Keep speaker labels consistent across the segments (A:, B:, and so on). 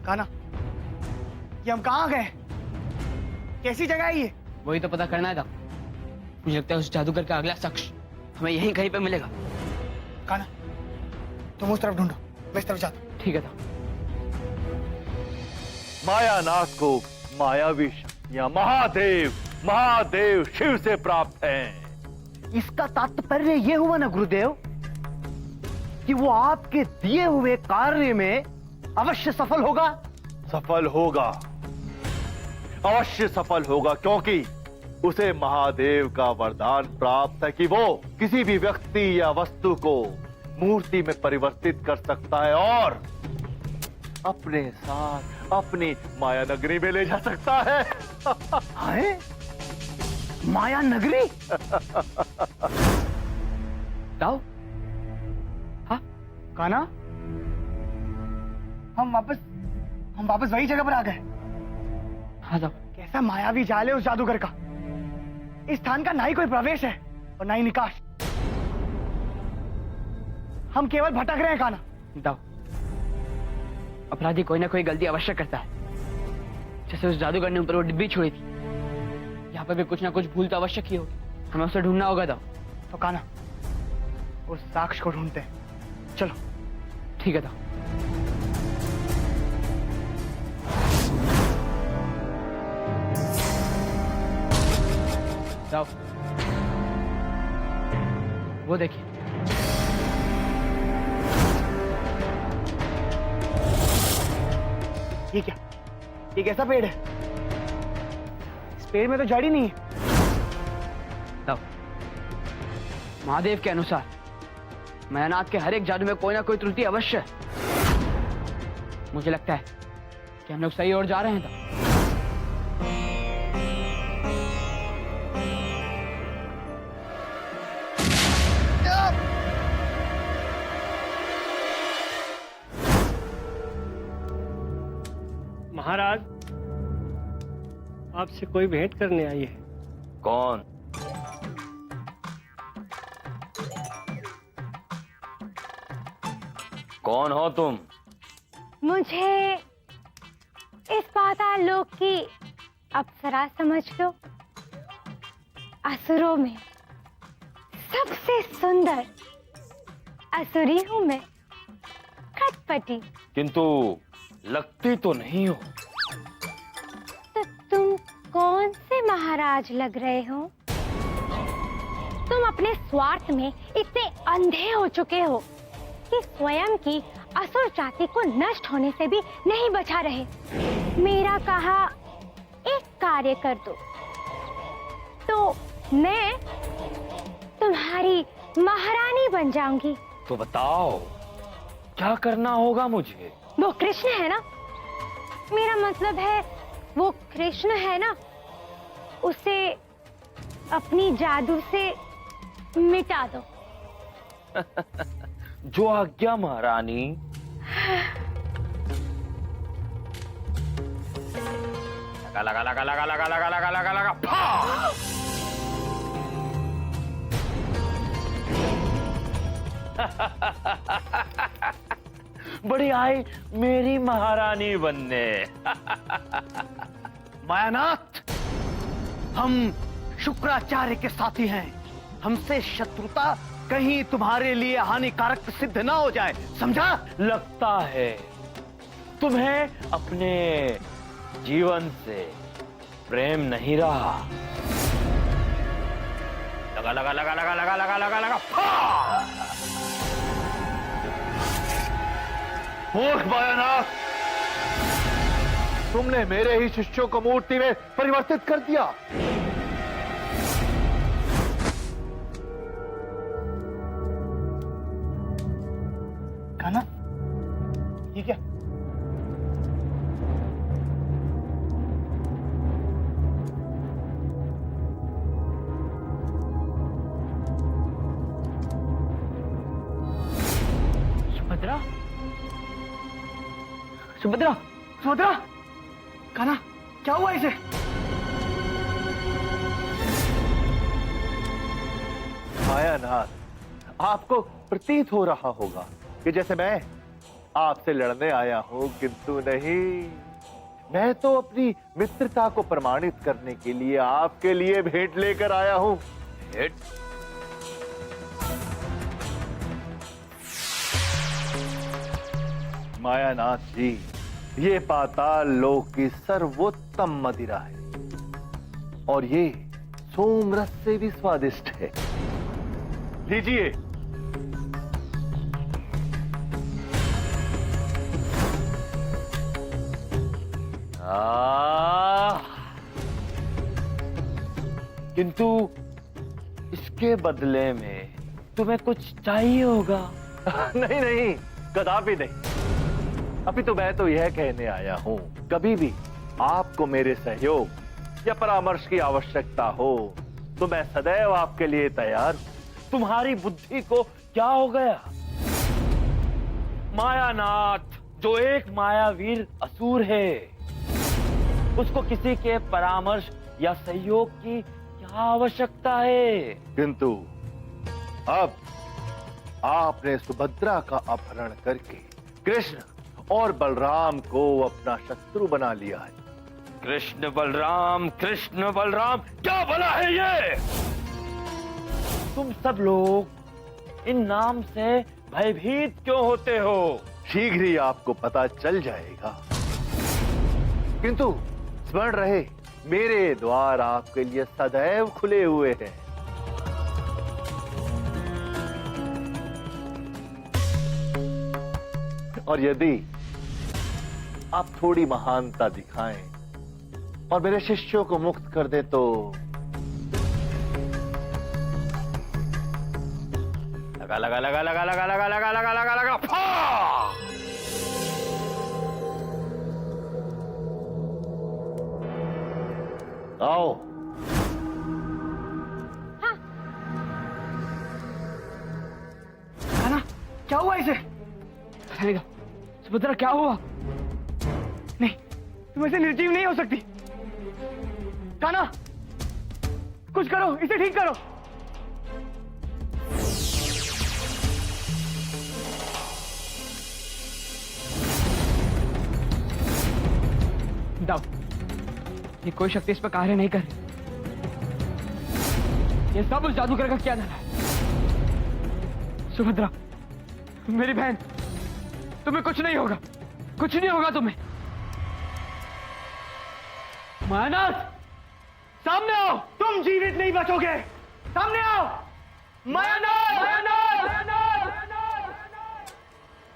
A: कान्हा, ये हम कहाँ गए? कैसी जगह है ये?
B: वही तो पता करना था। मुझे लगता है उस जादूगर का अगला शख्स हमें यहीं कहीं पे मिलेगा।
A: कान्हा, तुम उस तरफ ढूंढो, मैं इस तरफ जाता हूं।
B: ठीक है था।
C: मायानाथ को मायावी शक्तियां महादेव शिव से प्राप्त हैं।
D: इसका तात्पर्य ये हुआ ना गुरुदेव कि वो आपके दिए हुए कार्य में अवश्य सफल होगा।
C: सफल होगा, अवश्य सफल होगा, क्योंकि उसे महादेव का वरदान प्राप्त है कि वो किसी भी व्यक्ति या वस्तु को मूर्ति में परिवर्तित कर सकता है और अपने साथ अपनी माया नगरी में ले जा सकता है।
D: है? माया नगरी?
B: जाओ। हाँ
A: कान्हा, हम वापस वही जगह पर आ गए।
B: हाँ जाओ।
A: कैसा मायावी जाल है उस जादूगर का। इस स्थान का ना ही कोई प्रवेश है और ना ही निकास। हम केवल भटक रहे हैं कान्हा।
B: जाओ। अपराधी कोई ना कोई गलती अवश्य करता है। जैसे उस जादूगर ने ऊपर वो डिब्बी छोड़ी थी, यहाँ पर भी कुछ ना कुछ भूल तो अवश्य की होगी। हमें उसे ढूंढना होगा।
A: तो कान्हा, उस साक्ष्य को ढूंढते हैं। चलो।
B: ठीक है था। जाओ। वो देखिए।
A: ये क्या? ये कैसा पेड़ है? इस पेड़ में तो जड़ ही नहीं है।
B: जाओ। महादेव के अनुसार मायानाथ के हर एक जादू में कोई ना कोई त्रुटि अवश्य है। मुझे लगता है कि हम लोग सही ओर जा रहे हैं।
E: महाराज, आपसे कोई भेंट करने आई है।
C: कौन? कौन हो तुम?
F: मुझे इस पाताल लोक की अप्सरा समझ लो। असुरों में सबसे सुंदर असुरी हूं मैं, खटपटी।
C: किंतु लगती तो नहीं हो।
F: तो तुम कौन से महाराज लग रहे हो? तुम अपने स्वार्थ में इतने अंधे हो चुके हो कि स्वयं की असुर जाति को नष्ट होने से भी नहीं बचा रहे। मेरा कहा एक कार्य कर दो तो मैं तुम्हारी महारानी बन जाऊंगी।
C: तो बताओ क्या करना होगा मुझे?
F: वो कृष्ण है ना, मेरा मतलब है वो कृष्ण है ना, उसे अपनी जादू से मिटा दो।
C: जो आज्ञा महारानी। लगा लगा लगा लगा लगा लगा लगा लगा लगा लगा। बड़ी आई मेरी महारानी बनने।
D: मायानाथ, हम शुक्राचार्य के साथी हैं। हमसे शत्रुता कहीं तुम्हारे लिए हानिकारक सिद्ध ना हो जाए, समझा?
C: लगता है तुम्हें अपने जीवन से प्रेम नहीं रहा। लगा लगा लगा लगा लगा लगा लगा लगा। मूर्ख मायानाथ, तुमने मेरे ही शिष्यों को मूर्ति में परिवर्तित कर दिया।
A: कान्हा, ये क्या?
B: सुभद्रा, सुभद्रा,
A: सुभद्रा! कान्हा, क्या हुआ इसे?
C: मायानाथ, आपको प्रतीत हो रहा होगा कि जैसे मैं आपसे लड़ने आया हूं, किंतु नहीं, मैं तो अपनी मित्रता को प्रमाणित करने के लिए आपके लिए भेंट लेकर आया हूं। भेंट? मायानाथ जी, ये पाताल लोक की सर्वोत्तम मदिरा है और ये सोमरस से भी स्वादिष्ट है। लीजिए।
D: किंतु इसके बदले में तुम्हें कुछ चाहिए होगा।
C: नहीं नहीं, कदापि नहीं। अभी तो मैं तो यह कहने आया हूं, कभी भी आपको मेरे सहयोग या परामर्श की आवश्यकता हो तो मैं सदैव आपके लिए तैयार हूं।
D: तुम्हारी बुद्धि को क्या हो गया? मायानाथ जो एक मायावीर असुर है, उसको किसी के परामर्श या सहयोग की क्या आवश्यकता है?
C: किंतु अब आपने सुभद्रा का अपहरण करके कृष्ण और बलराम को अपना शत्रु बना लिया है।
D: कृष्ण बलराम क्या भला है ये? तुम सब लोग इन नाम से भयभीत क्यों होते हो?
C: शीघ्र ही आपको पता चल जाएगा। किंतु स्मरण रहे, मेरे द्वार आपके लिए सदैव खुले हुए हैं। और यदि आप थोड़ी महानता दिखाएं और मेरे शिष्यों को मुक्त कर दे तो
D: लगा लगा लगा लगा लगा लगा लगा लगा लगा लगा फा!
C: आओ।
A: कान्हा, क्या हुआ इसे?
B: रहेगा। सुभद्रा क्या हुआ?
A: नहीं, तुम ऐसे निर्जीव नहीं हो सकती। कान्हा, कुछ करो, इसे ठीक करो।
B: दाऊ, ये कोई शक्ति इस पर कार्य नहीं कर रही। ये सब उस जादूगर का क्या धरा है। सुभद्रा, मेरी बहन, तुम्हें कुछ नहीं होगा, कुछ नहीं होगा तुम्हें। मायानाथ, सामने आओ।
A: तुम जीवित नहीं बचोगे। सामने आओ।
B: मायानाथ,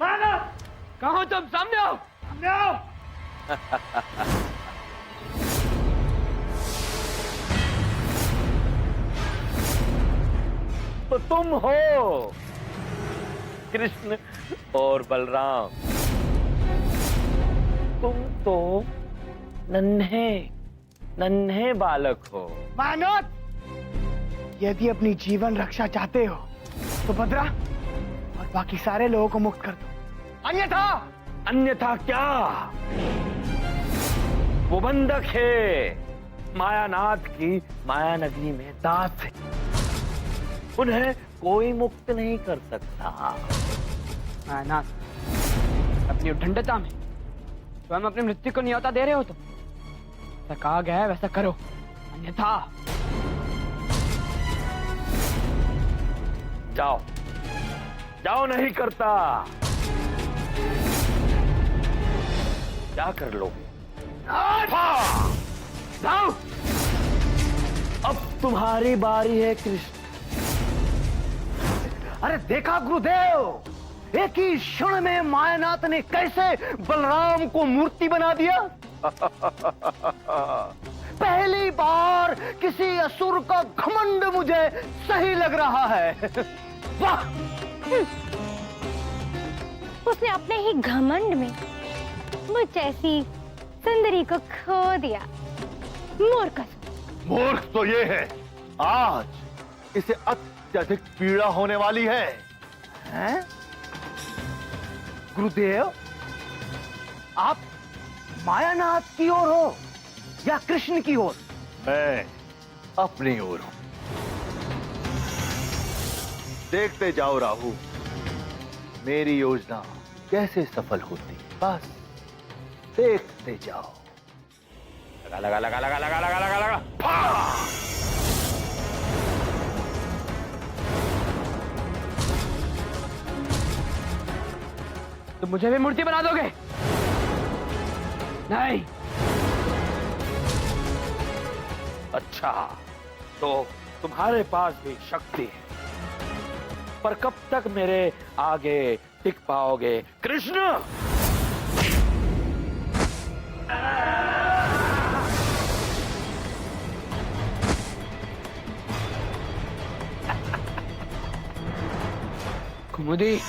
A: मायानाथ,
B: कहाँ हो तुम? सामने आओ।
A: सामने आओ।
D: तो तुम हो कृष्ण और बलराम। तुम तो नन्हे बालक हो।
A: मायानाथ, यदि अपनी जीवन रक्षा चाहते हो तो भद्रा और बाकी सारे लोगों को मुक्त कर दो,
D: अन्यथा क्या? वो बंधक है, मायानाथ की माया नगरी में दास है। उन्हें कोई मुक्त नहीं कर सकता।
B: मायानाथ, अपनी उद्दंडता में स्वयं अपनी मृत्यु को न्योता दे रहे हो तुम। ऐसा कहा गया है वैसा करो, अन्यथा
D: जाओ जाओ। नहीं करता, क्या कर लो? जाओ। अब तुम्हारी बारी है कृष्ण। अरे देखा गुरुदेव, एक ही क्षण में मायानाथ ने कैसे बलराम को मूर्ति बना दिया। पहली बार किसी असुर का घमंड मुझे सही लग रहा है। वाह!
F: उसने अपने ही घमंड में मुझ जैसी सुंदरी को खो दिया। मूर्ख।
C: मूर्ख तो ये है, आज इसे अत्यधिक पीड़ा होने वाली है।
D: हैं? गुरुदेव, आप मायानाथ की ओर हो या कृष्ण की ओर?
C: मैं अपनी ओर हूं। देखते जाओ राहु, मेरी योजना कैसे सफल होती है, बस देखते जाओ।
D: लगा लगा लगा लगा लगा लगा लगा लगा फा!
B: तुम मुझे भी मूर्ति बना दोगे? नहीं।
D: अच्छा, तो तुम्हारे पास भी शक्ति है, पर कब तक मेरे आगे टिक पाओगे कृष्ण?
B: कुमुदी,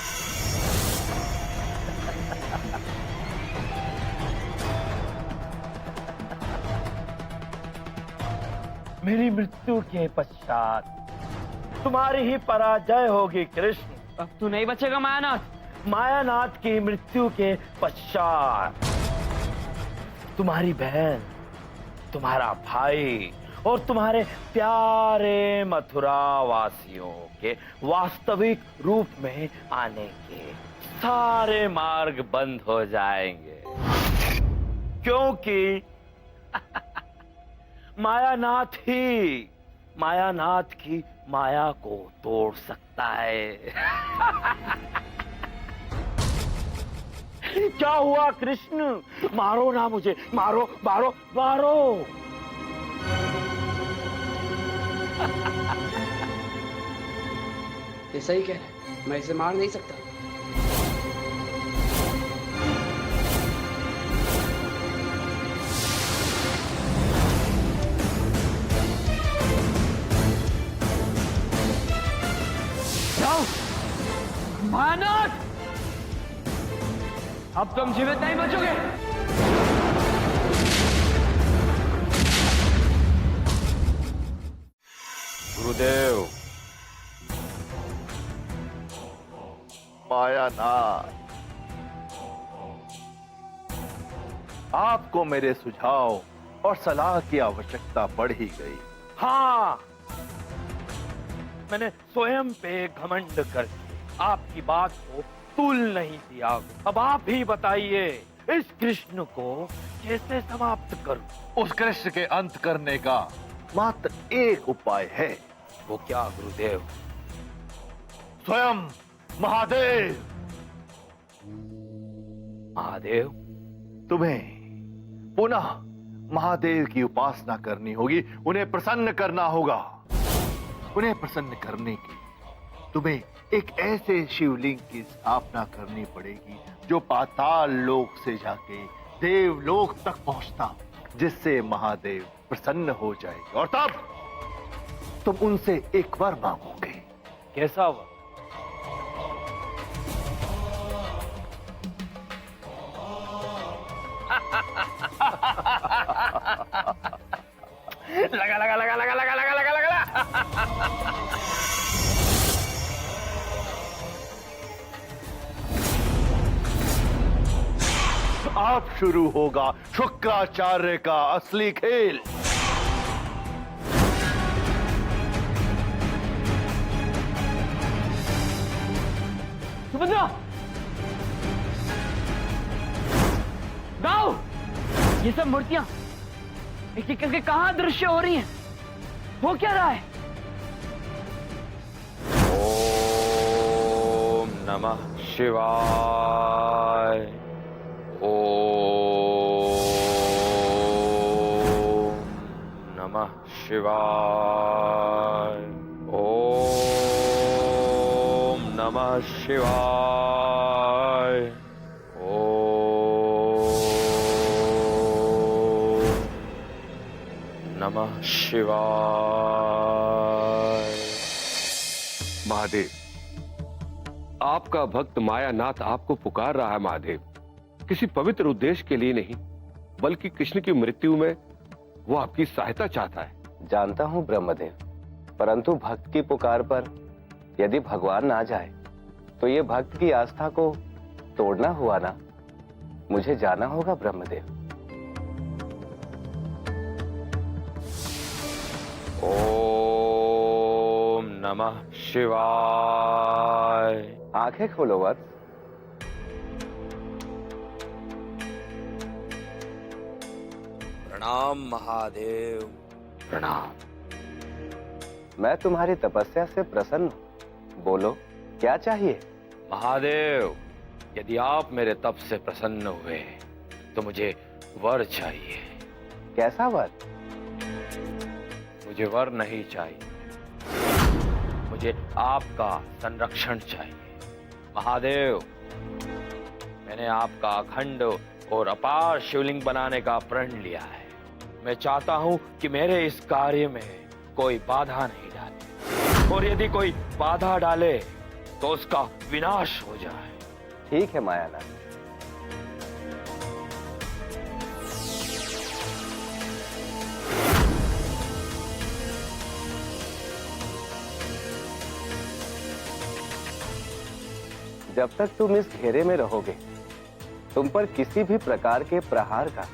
D: मेरी मृत्यु के पश्चात तुम्हारी ही पराजय होगी कृष्ण।
B: अब तू नहीं बचेगा मायानाथ।
D: मायानाथ की मृत्यु के पश्चात तुम्हारी बहन, तुम्हारा भाई और तुम्हारे प्यारे मथुरा वासियों के वास्तविक रूप में आने के सारे मार्ग बंद हो जाएंगे, क्योंकि मायानाथ की माया को तोड़ सकता है। क्या हुआ कृष्ण? मारो ना मुझे, मारो मारो मारो।
B: ये सही कह रहे हैं, मैं इसे मार नहीं सकता। जाओ मायानाथ, अब तुम जीवित नहीं बचोगे।
D: गुरुदेव,
C: मायानाथ, आपको मेरे सुझाव और सलाह की आवश्यकता पड़ ही गई।
D: हाँ, मैंने स्वयं पे घमंड करके आपकी बात को तुल नहीं दिया। अब आप ही बताइए, इस कृष्ण को कैसे समाप्त करूं?
C: उस कृष्ण के अंत करने का मात्र एक उपाय है।
D: वो क्या गुरुदेव?
C: स्वयं महादेव।
D: महादेव?
C: तुम्हें पुनः महादेव की उपासना करनी होगी, उन्हें प्रसन्न करना होगा। उन्हें प्रसन्न करने की तुम्हें एक ऐसे शिवलिंग की स्थापना करनी पड़ेगी जो पाताल लोक से जाके देवलोक तक पहुंचता, जिससे महादेव प्रसन्न हो जाएंगे और तब तुम उनसे एक वर मांगोगे।
D: कैसा हुआ? लगा लगा लगा लगा लगा लगा लगा लगा।
C: अब शुरू होगा शुक्राचार्य का असली खेल।
B: सुभद्रा, गाओ। ये सब मूर्तियां एक एक करके कहां दृश्य हो रही हैं? हो क्या रहा है?
D: ओम नमः शिवाय। ओम नमः शिवाय। ओम नमः शिवाय। ओम नमः शिवाय।
G: महादेव, आपका भक्त मायानाथ आपको पुकार रहा है। महादेव, किसी पवित्र उद्देश्य के लिए नहीं, बल्कि कृष्ण की मृत्यु में वो आपकी सहायता चाहता है।
H: जानता हूं ब्रह्मदेव, परंतु भक्त की पुकार पर यदि भगवान ना जाए तो ये भक्त की आस्था को तोड़ना हुआ ना। मुझे जाना होगा ब्रह्मदेव।
D: ओम नमः शिवाय।
H: आंखें खोलो वत्स।
D: प्रणाम महादेव, प्रणाम।
H: मैं तुम्हारी तपस्या से प्रसन्न हूं। बोलो, क्या चाहिए?
D: महादेव, यदि आप मेरे तप से प्रसन्न हुए तो मुझे वर चाहिए।
H: कैसा वर?
D: मुझे वर नहीं चाहिए, मुझे आपका संरक्षण चाहिए। महादेव, मैंने आपका अखंड और अपार शिवलिंग बनाने का प्रण लिया है। मैं चाहता हूं कि मेरे इस कार्य में कोई बाधा नहीं डाले, और यदि कोई बाधा डाले तो उसका विनाश हो जाए।
H: ठीक है मायानाथ। जब तक तुम इस घेरे में रहोगे, तुम पर किसी भी प्रकार के प्रहार का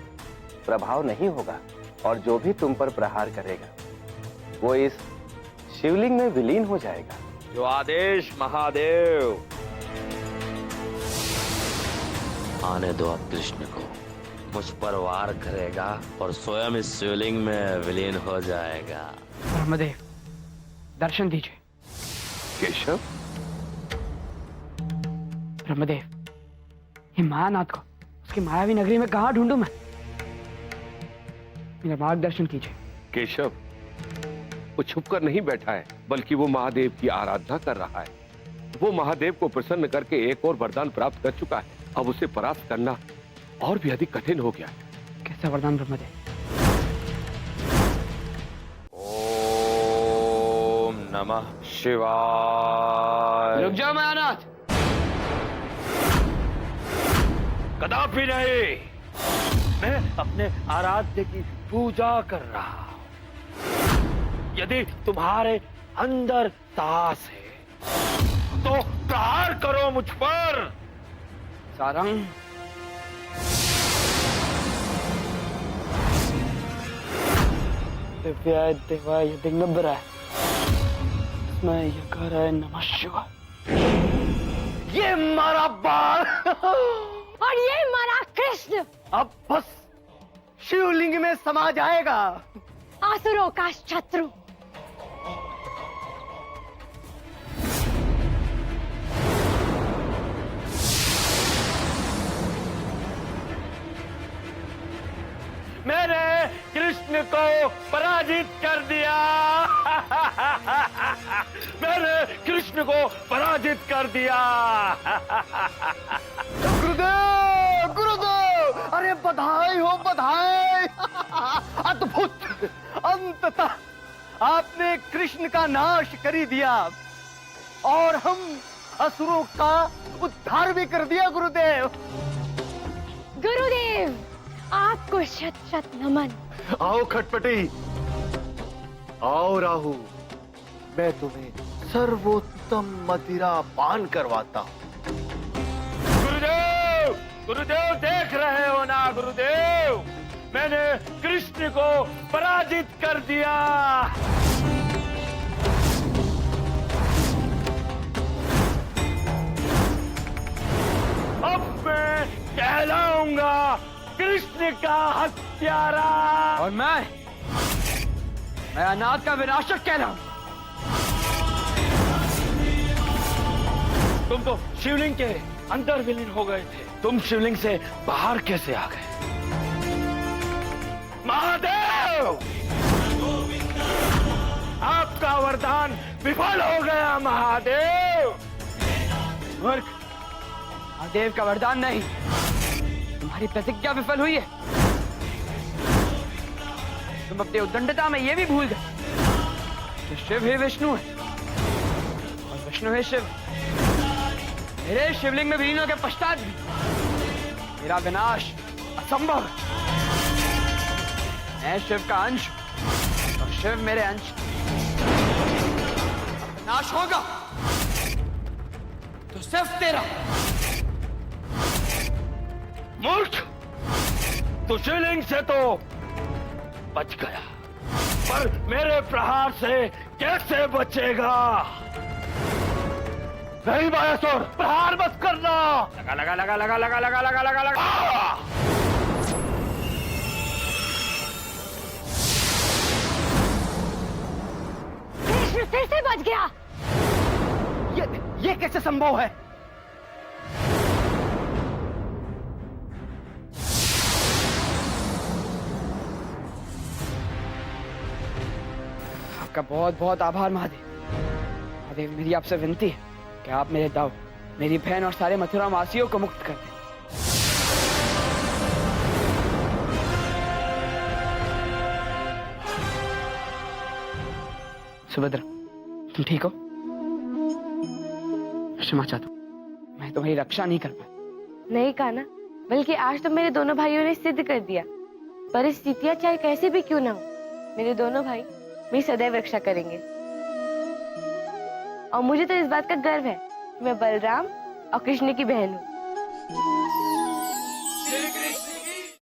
H: प्रभाव नहीं होगा, और जो भी तुम पर प्रहार करेगा वो इस शिवलिंग में विलीन हो जाएगा।
D: जो आदेश महादेव।
I: आने दो अब कृष्ण को, मुझ पर वार करेगा और स्वयं इस शिवलिंग में विलीन हो जाएगा।
B: ब्रह्मदेव, दर्शन दीजिए।
G: केशव,
B: ब्रह्मदेव, ये मायानाथ को उसकी मायावी नगरी में कहाँ ढूंढूं मैं? मेरा मार्गदर्शन कीजिए।
G: केशव, वो छुपकर नहीं बैठा है, बल्कि वो महादेव की आराधना कर रहा है। वो महादेव को प्रसन्न करके एक और वरदान प्राप्त कर चुका है। अब उसे परास्त करना और भी अधिक कठिन हो गया है।
B: कैसा वरदान ब्रह्मदेव?
D: ओम नमः शिवाय।
B: रुक जाओ मायानाथ।
D: कदापि नहीं, मैं अपने आराध्य की पूजा कर रहा हूं। यदि तुम्हारे अंदर साहस है तो प्रहार करो मुझ पर।
B: सारंग, दिव्याय देवाय दिगंबराय मैं यकाराय नमः शिवाय।
A: ये मारा बाण
F: और ये हमारा कृष्ण
A: अब बस शिवलिंग में समा जाएगा।
F: आसुरों का शत्रु।
D: मैंने कृष्ण को पराजित कर दिया। मैंने कृष्ण को पराजित कर दिया।
A: गुरुदेव, गुरुदेव, अरे बधाई हो, बधाई। अद्भुत, अंततः आपने कृष्ण का नाश कर ही दिया और हम असुरों का उद्धार भी कर दिया। गुरुदेव,
F: गुरुदेव, आपको शत शत नमन।
C: आओ खटपटी, आओ राहु, मैं तुम्हें सर्वोत्तम मदिरा पान करवाता हूं।
D: गुरुदेव, गुरुदेव देख रहे हो ना गुरुदेव, मैंने कृष्ण को पराजित कर दिया। अब मैं कहलाऊंगा कृष्ण का हत्यारा।
B: और मैं अनाथ का विनाशक कह रहा हूं।
D: तुम तो शिवलिंग के अंदर विलीन हो गए थे, तुम शिवलिंग से बाहर कैसे आ गए? महादेव, आपका वरदान विफल हो गया। महादेव,
B: मूर्ख, महादेव का वरदान नहीं, तुम्हारी प्रतिज्ञा विफल हुई है। तुम अपनी उद्दंडता में यह भी भूल गए कि शिव ही विष्णु है और विष्णु है शिव। मेरे शिवलिंग में विलीन के पश्चात भी मेरा विनाश असंभव है। मैं शिव का अंश और शिव मेरे अंश। विनाश होगा तो सिर्फ तेरा।
D: मूर्ख, तू शिवलिंग से तो बच गया, पर मेरे प्रहार से कैसे बचेगा?
C: नहीं मायासुर, प्रहार मत करना।
D: लगा लगा लगा लगा लगा लगा लगा लगा लगा।
F: कृष्ण फिर से बच गया।
B: ये कैसे संभव है? आपका बहुत बहुत आभार महादेव। महादेव, मेरी आपसे विनती है कि आप मेरे दाऊ, मेरी बहन और सारे मथुरा वासियों को मुक्त कर दें। सुभद्रा, तुम ठीक हो? क्षमा चाहता हूं, मैं तुम्हारी रक्षा नहीं कर पाया।
J: नहीं कान्हा, बल्कि आज तो मेरे दोनों भाइयों ने सिद्ध कर दिया, परिस्थितियां चाहे कैसे भी क्यों ना हो, मेरे दोनों भाई मेरी सदैव रक्षा करेंगे। और मुझे तो इस बात का गर्व है कि मैं बलराम और कृष्ण की बहन हूँ।